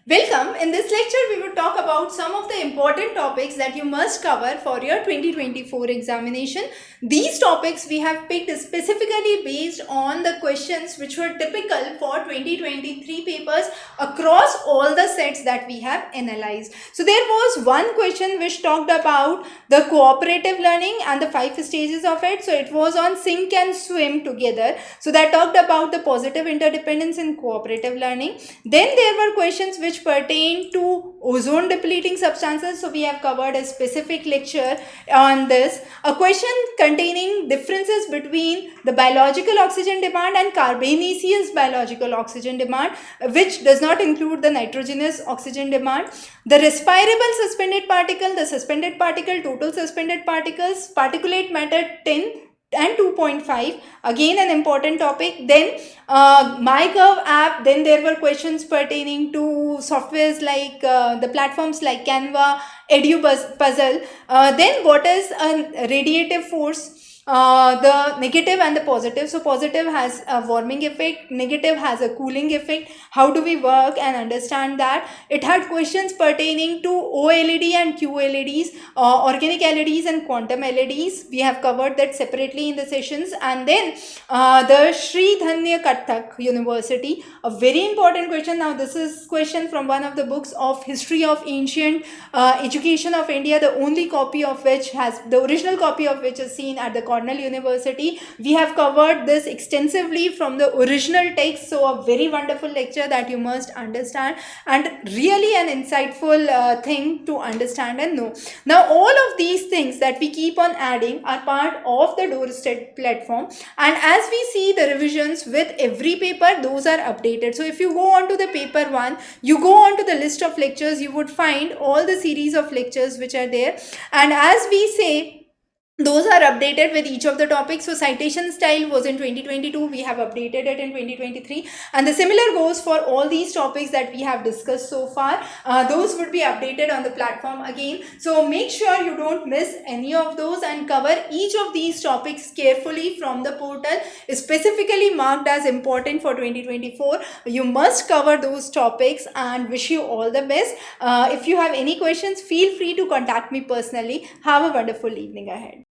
Welcome. In this lecture, we will talk about some of the important topics that you must cover for your 2024 examination. These topics we have picked specifically based on the questions which were typical for 2023 papers across all the sets that we have analyzed. So there was one question which talked about the cooperative learning and the 5 stages of it. So it was on sink and swim together. So that talked about the positive interdependence in cooperative learning. Then there were questions which pertain to ozone depleting substances. So we have covered a specific lecture on this. A question containing differences between the biological oxygen demand and carbonaceous biological oxygen demand, which does not include the nitrogenous oxygen demand. The respirable suspended particle, the suspended particle, total suspended particles, particulate matter 10 and 2.5, again an important topic. Then MyGov app. Then there were questions pertaining to softwares like the platforms like Canva, EduPuzzle. Then what is a radiative force? The negative and the positive. So positive has a warming effect, negative has a cooling effect. How do we work and understand that? It had questions pertaining to OLED and QLEDs, organic LEDs and quantum LEDs. We have covered that separately in the sessions. And then the Sri Dhanya Kathak University, a very important question. Now this is question from one of the books of History of Ancient Education of India, the only copy of which has, the original copy of which is seen at the Cornell University. We have covered this extensively from the original text. So a very wonderful lecture that you must understand, and really an insightful thing to understand and know. Now all of these things that we keep on adding are part of the Doorstep platform, and as we see the revisions with every paper, those are updated. So if you go on to the paper 1, you go on to the list of lectures, you would find all the series of lectures which are there, and as we say, those are updated with each of the topics. So citation style was in 2022, we have updated it in 2023, and the similar goes for all these topics that we have discussed so far. Those would be updated on the platform again. So make sure you don't miss any of those and cover each of these topics carefully from the portal, specifically marked as important for 2024. You must cover those topics, and wish you all the best. If you have any questions, feel free to contact me personally. Have a wonderful evening ahead.